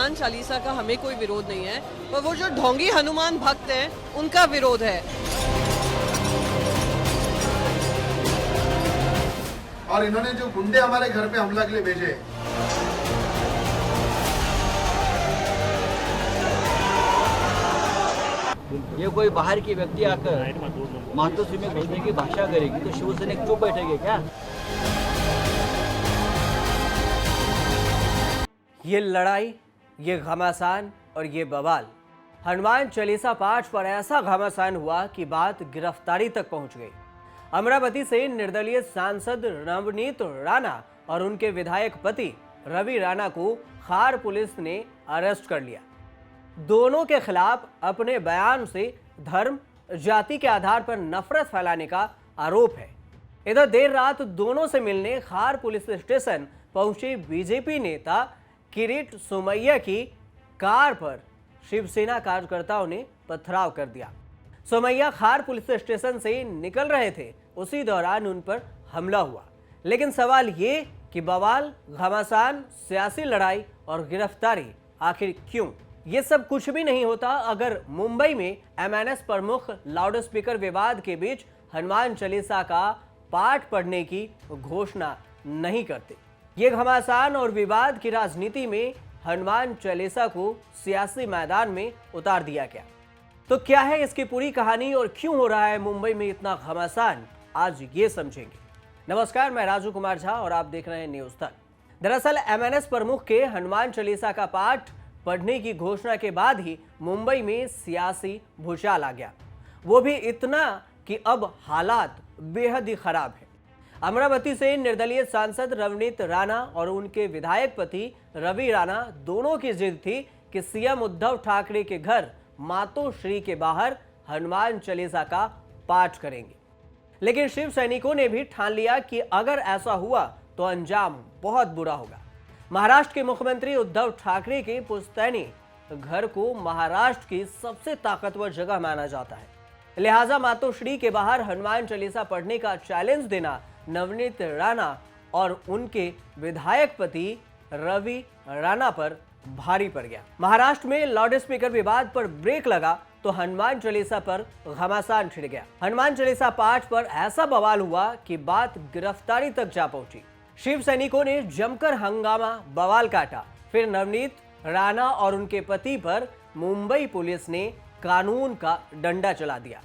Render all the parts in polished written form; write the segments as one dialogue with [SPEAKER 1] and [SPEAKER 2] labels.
[SPEAKER 1] हनुमान चालीसा का हमें कोई विरोध नहीं है, पर वो जो ढोंगी हनुमान भक्त हैं उनका विरोध है।
[SPEAKER 2] और इन्होंने जो गुंडे हमारे घर पे हमला के लिए भेजे,
[SPEAKER 3] ये कोई बाहर की व्यक्ति आकर मातोश्री में बोलने की भाषा करेगी तो शिवसैनिक चुप बैठेंगे क्या?
[SPEAKER 4] ये लड़ाई, ये घमासान और ये बवाल हनुमान चालीसा पाठ पर ऐसा घमासान हुआ कि बात गिरफ्तारी तक पहुंच गई। अमरावती से निर्दलीय सांसद नवनीत राणा और उनके विधायक पति रवि राणा को खार पुलिस ने अरेस्ट कर लिया। दोनों के खिलाफ अपने बयान से धर्म जाति के आधार पर नफरत फैलाने का आरोप है। इधर देर रात दोनों से मिलने खार पुलिस स्टेशन पहुंचे बीजेपी नेता किरीट सोमैया की कार पर शिवसेना कार्यकर्ताओं ने पथराव कर दिया। सोमैया खार पुलिस स्टेशन से निकल रहे थे, उसी दौरान उन पर हमला हुआ। लेकिन सवाल ये कि बवाल, घमासान, सियासी लड़ाई और गिरफ्तारी आखिर क्यों? ये सब कुछ भी नहीं होता अगर मुंबई में एमएनएस प्रमुख लाउडस्पीकर विवाद के बीच हनुमान चालीसा का पाठ पढ़ने की घोषणा नहीं करते। ये घमासान और विवाद की राजनीति में हनुमान चालीसा को सियासी मैदान में उतार दिया गया। तो क्या है इसकी पूरी कहानी और क्यों हो रहा है मुंबई में इतना घमासान, आज ये समझेंगे। नमस्कार, मैं राजू कुमार झा और आप देख रहे हैं न्यूज तक। दरअसल एमएनएस प्रमुख के हनुमान चालीसा का पाठ पढ़ने की घोषणा के बाद ही मुंबई में सियासी भूचाल आ गया, वो भी इतना कि अब हालात बेहद ही खराब है। अमरावती से निर्दलीय सांसद नवनीत राणा और उनके विधायक पति रवि राणा दोनों की जिद थी कि सीएम उद्धव ठाकरे के घर मातोश्री के बाहर हनुमान चालीसा का पाठ करेंगे। लेकिन शिव सैनिकों ने भी ठान लिया कि अगर ऐसा हुआ तो अंजाम बहुत बुरा होगा। महाराष्ट्र के मुख्यमंत्री उद्धव ठाकरे के पुश्तैनी घर को महाराष्ट्र की सबसे ताकतवर जगह माना जाता है, लिहाजा मातोश्री के बाहर हनुमान चालीसा पढ़ने का चैलेंज देना नवनीत राणा और उनके विधायक पति रवि राणा पर भारी पड़ गया। महाराष्ट्र में लाउडस्पीकर विवाद पर ब्रेक लगा तो हनुमान चालीसा पर घमासान छिड़ गया। हनुमान चालीसा पाठ पर ऐसा बवाल हुआ कि बात गिरफ्तारी तक जा पहुंची। शिव सैनिकों ने जमकर हंगामा, बवाल काटा। फिर नवनीत राणा और उनके पति पर मुंबई पुलिस ने कानून का डंडा चला दिया।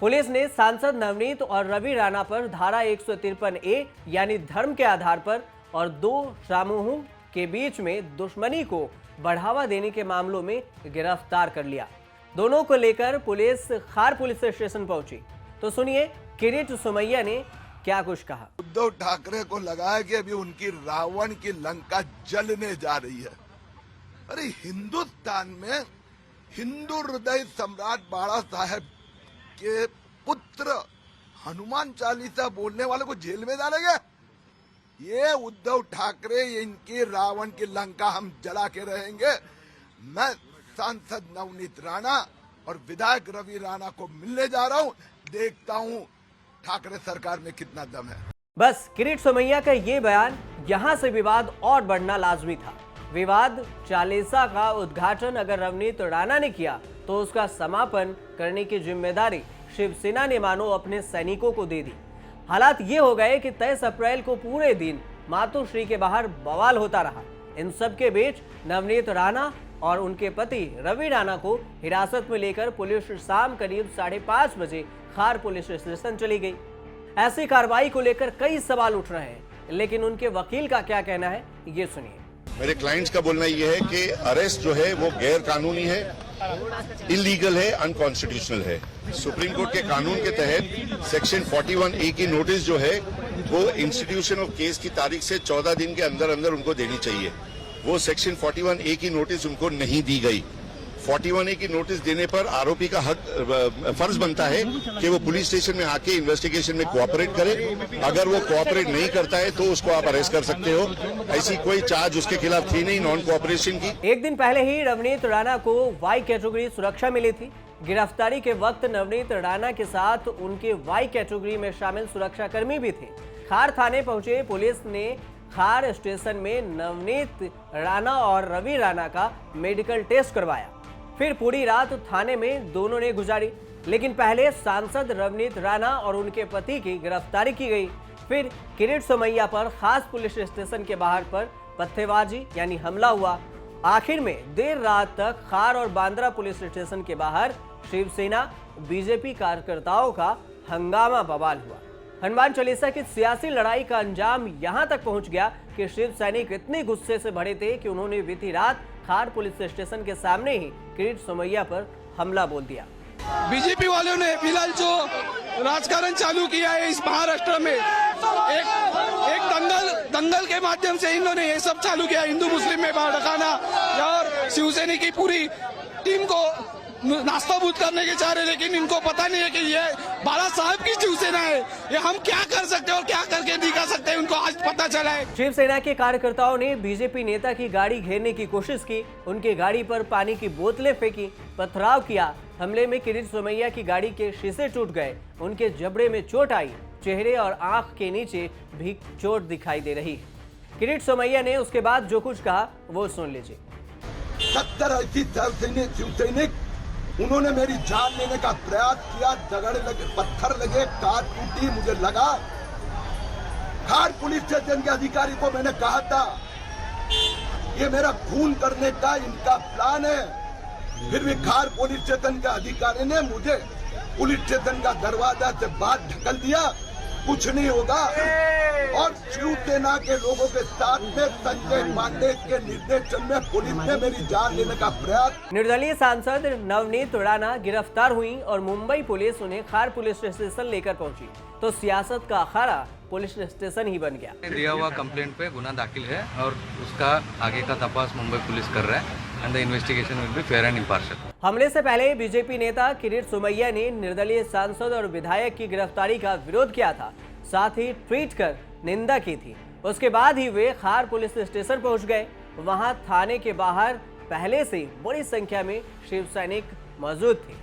[SPEAKER 4] पुलिस ने सांसद नवनीत और रवि राणा पर धारा 153A यानी धर्म के आधार पर और दो समूहों के बीच में दुश्मनी को बढ़ावा देने के मामलों में गिरफ्तार कर लिया। दोनों को लेकर पुलिस खार पुलिस स्टेशन पहुंची। तो सुनिए किरीट सोमैया ने क्या कुछ कहा।
[SPEAKER 5] उद्धव ठाकरे को लगा है कि अभी उनकी रावण की लंका जलने जा रही है। अरे हिंदुस्तान में हिंदू हृदय सम्राट बाला साहेब के पुत्र हनुमान चालीसा बोलने वाले को जेल में डालेंगे? ये उद्धव ठाकरे, इनकी रावण की लंका हम जला के रहेंगे। मैं सांसद नवनीत राणा और विधायक रवि राणा को मिलने जा रहा हूं, देखता हूं ठाकरे सरकार में कितना दम है।
[SPEAKER 4] बस किरीट सोमैया का ये बयान, यहां से विवाद और बढ़ना लाजमी था। विवाद चालीसा का उद्घाटन अगर रवनीत राणा ने किया तो उसका समापन करने की जिम्मेदारी शिवसेना ने मानो अपने सैनिकों को दे दी। हालात ये हो गए कि 23 अप्रैल को पूरे दिन मातोश्री के बाहर बवाल होता रहा। इन सब के बीच नवनीत राणा और उनके पति रवि राणा को हिरासत में लेकर पुलिस शाम करीब 5:30 बजे खार पुलिस स्टेशन चली गई। ऐसी कार्रवाई को लेकर कई सवाल उठ रहे हैं, लेकिन उनके वकील का क्या कहना है, ये सुनिए।
[SPEAKER 6] मेरे क्लाइंट्स का बोलना यह है कि अरेस्ट जो है वो गैर कानूनी है, इलीगल है, अनकॉन्स्टिट्यूशनल है। सुप्रीम कोर्ट के कानून के तहत सेक्शन 41A की नोटिस जो है वो इंस्टीट्यूशन ऑफ केस की तारीख से 14 दिन के अंदर अंदर उनको देनी चाहिए। वो सेक्शन 41A की नोटिस उनको नहीं दी गई। 41A की नोटिस देने पर आरोपी का फर्ज बनता है कि वो पुलिस स्टेशन में आके इन्वेस्टिगेशन में कोऑपरेट करे। अगर वो कोऑपरेट नहीं करता है तो उसको आप अरेस्ट कर सकते हो। ऐसी कोई चार्ज उसके खिलाफ थी नहीं नॉन कोऑपरेशन की।
[SPEAKER 4] एक दिन पहले ही नवनीत राणा को वाई कैटेगरी सुरक्षा मिली थी। गिरफ्तारी के वक्त नवनीत राणा के साथ उनके वाई कैटेगरी में शामिल सुरक्षा कर्मी भी थे। खार थाने पहुंचे पुलिस ने खार स्टेशन में नवनीत राणा और रवि राणा का मेडिकल टेस्ट करवाया। फिर पूरी रात थाने में दोनों ने गुजारी, लेकिन पहले सांसद रवनीत राणा और उनके पति की गिरफ्तारी की गई। फिर किरीट सोमैया पर खास पुलिस स्टेशन के बाहर पर पत्थरबाजी यानी हमला हुआ। आखिर में देर रात तक खार और बांद्रा पुलिस स्टेशन के बाहर शिवसेना बीजेपी कार्यकर्ताओं का हंगामा बवाल हुआ। हनुमान चालीसा की सियासी लड़ाई का अंजाम यहां तक पहुंच गया कि शिव सैनिक इतने गुस्से से भरे थे कि उन्होंने बीती रात खार पुलिस स्टेशन के सामने ही किरीट सोमैया पर हमला बोल दिया।
[SPEAKER 7] बीजेपी वालों ने फिलहाल जो राजकारण चालू किया है इस महाराष्ट्र में, एक दंगल के माध्यम से इन्होंने ये सब चालू किया, हिंदू मुस्लिम में भड़काना और शिवसेना की पूरी टीम को नास्ताबूद करने के चाह रहे, लेकिन इनको पता नहीं है कि ये बाला साहब की शिवसेना है। ये हम क्या कर सकते हैं और क्या करके दिखा सकते हैं, उनको आज पता चला है।
[SPEAKER 4] शिवसेना के कार्यकर्ताओं ने बीजेपी नेता की गाड़ी घेरने की कोशिश की, उनकी गाड़ी पर पानी की बोतलें फेंकी, पथराव किया। हमले में किरीट सोमैया की गाड़ी के शीशे टूट गए, उनके जबड़े में चोट आई, चेहरे और आंख के नीचे भी चोट दिखाई दे रही है। किरीट सोमैया ने उसके बाद जो कुछ कहा वो सुन लीजिए।
[SPEAKER 5] 70 ऐसी शिवसैनिक उन्होंने मेरी जान लेने का प्रयास किया, दगड़ लगे, पत्थर लगे, कार टूटी, मुझे लगा। खार पुलिस स्टेशन के अधिकारी को मैंने कहा था ये मेरा खून करने का इनका प्लान है, फिर भी खार पुलिस स्टेशन के अधिकारी ने मुझे पुलिस स्टेशन का दरवाजा से बाहर ढकल दिया। कुछ नहीं होगा। और शिवसेना के लोगों के साथ में संजय पांडे के निर्देशन में पुलिस ने मेरी जान लेने का प्रयास।
[SPEAKER 4] निर्दलीय सांसद नवनीत राणा गिरफ्तार हुई और मुंबई पुलिस उन्हें खार पुलिस स्टेशन लेकर पहुंची, तो सियासत का अखाड़ा पुलिस स्टेशन ही बन गया।
[SPEAKER 8] दिया हुआ कंप्लेंट पे गुना दाखिल है और उसका आगे का तपास मुंबई पुलिस कर रहा है and the investigation will be fair and impartial.
[SPEAKER 4] हमले से पहले बीजेपी नेता किरीट सोमैया ने निर्दलीय सांसद और विधायक की गिरफ्तारी का विरोध किया था, साथ ही ट्वीट कर निंदा की थी। उसके बाद ही वे खार पुलिस स्टेशन पहुंच गए। वहां थाने के बाहर पहले से बड़ी संख्या में शिव सैनिक मौजूद थे।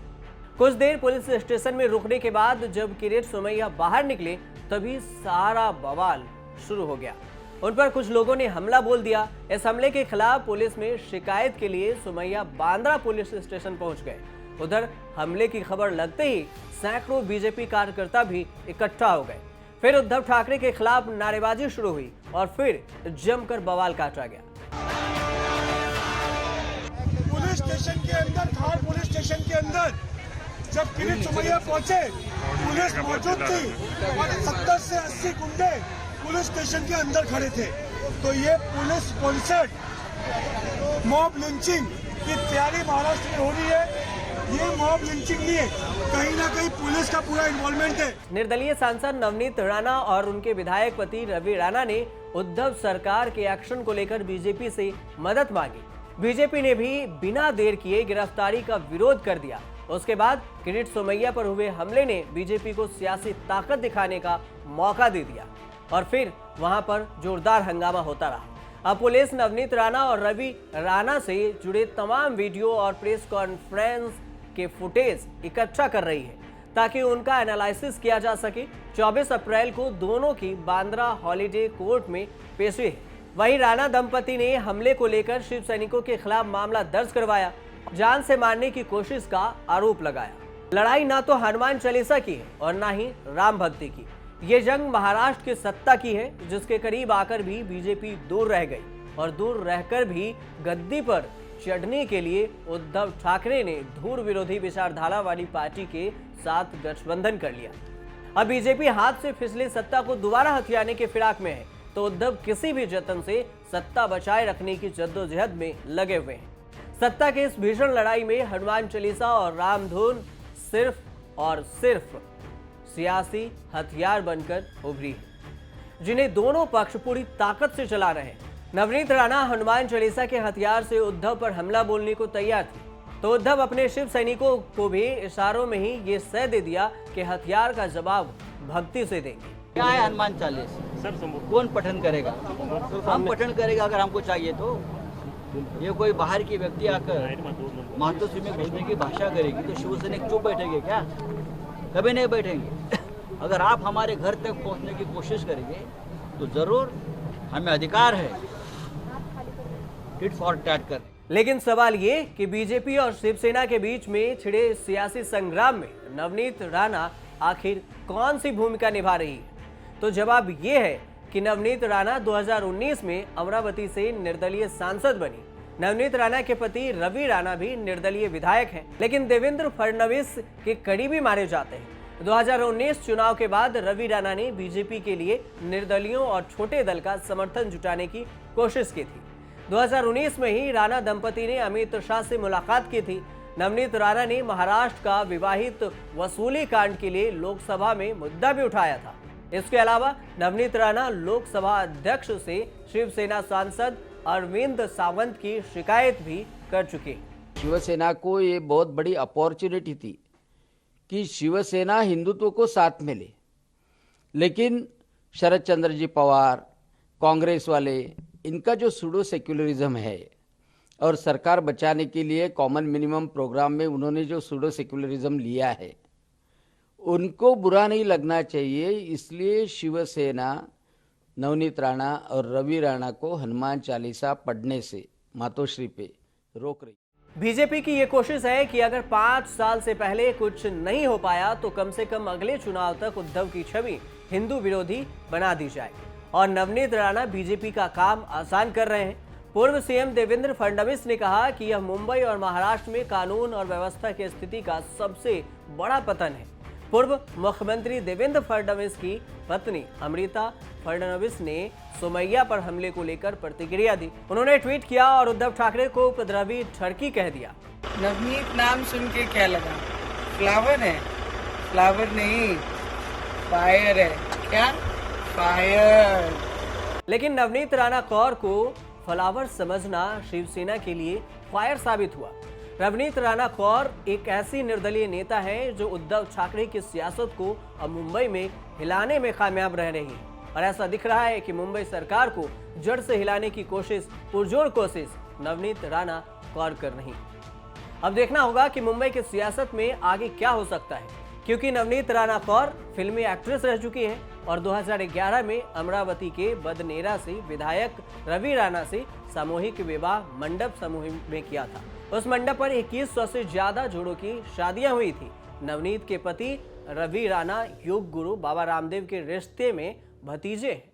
[SPEAKER 4] कुछ देर पुलिस स्टेशन में रुकने के बाद जब किरीट सोमैया बाहर निकले तभी सारा बवाल शुरू हो गया। उन पर कुछ लोगों ने हमला बोल दिया। इस हमले के खिलाफ पुलिस में शिकायत के लिए सोमैया बांद्रा पुलिस स्टेशन पहुंच गए। उधर हमले की खबर लगते ही सैकड़ों बीजेपी कार्यकर्ता भी इकट्ठा हो गए। फिर उद्धव ठाकरे के खिलाफ नारेबाजी शुरू हुई और फिर जमकर बवाल काटा गया।
[SPEAKER 7] पुलिस स्टेशन के अंदर, खार पुलिस स्टेशन के अंदर जब किरीट सोमैया पहुंचे, पुलिस मौजूद थी और 70 से 80 गुंडे पुलिस स्टेशन के अंदर खड़े थे। तो ये पुलिस स्पॉन्सर्ड मॉब लिंचिंग की तैयारी महाराष्ट्र में हो रही है। ये मॉब लिंचिंग नहीं है, कहीं ना कहीं पुलिस का पूरा इन्वॉल्वमेंट है।
[SPEAKER 4] निर्दलीय सांसद नवनीत राणा और उनके विधायक पति रवि राणा ने उद्धव सरकार के एक्शन को लेकर बीजेपी से मदद मांगी। बीजेपी ने भी बिना देर किए गिरफ्तारी का विरोध कर दिया। उसके बाद किरीट सोमैया पर हुए हमले ने बीजेपी को सियासी ताकत दिखाने का मौका दे दिया और फिर वहां पर जोरदार हंगामा होता रहा। अब पुलिस नवनीत राणा और रवि राणा से जुड़े तमाम वीडियो और प्रेस कॉन्फ्रेंस के फुटेज इकट्ठा कर रही है ताकि उनका एनालिसिस किया जा सके। 24 अप्रैल को दोनों की बांद्रा हॉलीडे कोर्ट में पेशी है। वहीं राणा दंपति ने हमले को लेकर शिव सैनिकों के खिलाफ मामला दर्ज करवाया, जान से मारने की कोशिश का आरोप लगाया। लड़ाई ना तो हनुमान चालीसा की है और ना ही राम भक्ति की। ये जंग महाराष्ट्र की सत्ता की है, जिसके करीब आकर भी बीजेपी दूर रह गई और दूर रहकर भी गद्दी पर चढ़ने के लिए उद्धव ठाकरे ने धूर विरोधी विचारधारा वाली पार्टी के साथ गठबंधन कर लिया। अब बीजेपी हाथ से फिसली सत्ता को दोबारा हथियाने के फिराक में है, तो उद्धव किसी भी जतन से सत्ता बचाए रखने की जद्दोजहद में लगे हुए हैं। सत्ता के इस भीषण लड़ाई में हनुमान चालीसा और रामधुन सिर्फ और सिर्फ सियासी हथियार बनकर उभरी है, जिन्हें दोनों पक्ष पूरी ताकत से चला रहे हैं। नवनीत राणा हनुमान चालीसा के हथियार से उद्धव पर हमला बोलने को तैयार थे, तो उद्धव अपने शिव सैनिकों को भी इशारों में ही ये सह दे दिया कि हथियार का जवाब भक्ति से देंगे।
[SPEAKER 3] क्या है हनुमान चालीसा? कौन पठन करेगा? हम पठन करेगा अगर हमको चाहिए तो। ये कोई बाहर की व्यक्ति आकर मातृश्री में घुसने की भाषा करेगी तो शिवसैनिक चुप बैठेंगे क्या? कभी नहीं बैठेंगे। अगर आप हमारे घर तक पहुंचने की कोशिश करेंगे तो जरूर हमें अधिकार है टिट फॉर टैट करने।
[SPEAKER 4] लेकिन सवाल ये कि बीजेपी और शिवसेना के बीच में छिड़े सियासी संग्राम में नवनीत राणा आखिर कौन सी भूमिका निभा रही है? तो जवाब ये है कि नवनीत राणा 2019 में अमरावती से निर्दलीय सांसद बनी। नवनीत राणा के पति रवि राणा भी निर्दलीय विधायक हैं, लेकिन देवेंद्र फडणवीस के करीबी माने जाते हैं। 2019 चुनाव के बाद रवि राणा ने बीजेपी के लिए निर्दलियों और छोटे दल का समर्थन जुटाने की कोशिश की थी। 2019 में ही राणा दंपति ने अमित शाह से मुलाकात की थी। नवनीत राणा ने महाराष्ट्र का विवाहित वसूली कांड के लिए लोकसभा में मुद्दा भी उठाया था। इसके अलावा नवनीत राणा लोकसभा अध्यक्ष से शिवसेना सांसद अरविंद सावंत की शिकायत भी कर चुके हैं।
[SPEAKER 9] शिवसेना को ये बहुत बड़ी अपॉर्चुनिटी थी कि शिवसेना हिंदुत्व को साथ में ले, लेकिन शरद चंद्र जी पवार, कांग्रेस वाले, इनका जो सूडो सेक्युलरिज्म है और सरकार बचाने के लिए कॉमन मिनिमम प्रोग्राम में उन्होंने जो सूडो सेक्युलरिज्म लिया है, उनको बुरा नहीं लगना चाहिए। इसलिए शिवसेना नवनीत राणा और रवि राणा को हनुमान चालीसा पढ़ने से मातोश्री पे रोक रही।
[SPEAKER 4] बीजेपी की ये कोशिश है कि अगर 5 साल से पहले कुछ नहीं हो पाया तो कम से कम अगले चुनाव तक उद्धव की छवि हिंदू विरोधी बना दी जाए। और नवनीत राणा बीजेपी का काम आसान कर रहे हैं। पूर्व सीएम देवेंद्र फडणवीस ने कहा कि यह मुंबई और महाराष्ट्र में कानून और व्यवस्था की स्थिति का सबसे बड़ा पतन है। पूर्व मुख्यमंत्री देवेंद्र फडणवीस की पत्नी अमृता फडणवीस ने सोमैया पर हमले को लेकर प्रतिक्रिया दी। उन्होंने ट्वीट किया और उद्धव ठाकरे को उपद्रवी ठरकी कह दिया।
[SPEAKER 10] नवनीत नाम सुन के क्या लगा? फ्लावर है? फ्लावर नहीं, फायर है। क्या? फायर।
[SPEAKER 4] लेकिन नवनीत राणा कौर को फ्लावर समझना शिवसेना के लिए फायर साबित हुआ। नवनीत राणा कौर एक ऐसी निर्दलीय नेता है जो उद्धव ठाकरे की सियासत को अब मुंबई में हिलाने में कामयाब रह रही है। और ऐसा दिख रहा है कि मुंबई सरकार को जड़ से हिलाने की पुरजोर कोशिश नवनीत राणा कौर कर रही। अब देखना होगा कि मुंबई की सियासत में आगे क्या हो सकता है, क्योंकि नवनीत राणा कौर फिल्मी एक्ट्रेस रह चुकी है और 2011 में अमरावती के बदनेरा से विधायक रवि राणा से सामूहिक विवाह मंडप समूह में किया था। उस मंडप पर 2100 से ज्यादा जोड़ों की शादियां हुई थी। नवनीत के पति रवि राणा योग गुरु बाबा रामदेव के रिश्ते में भतीजे हैं।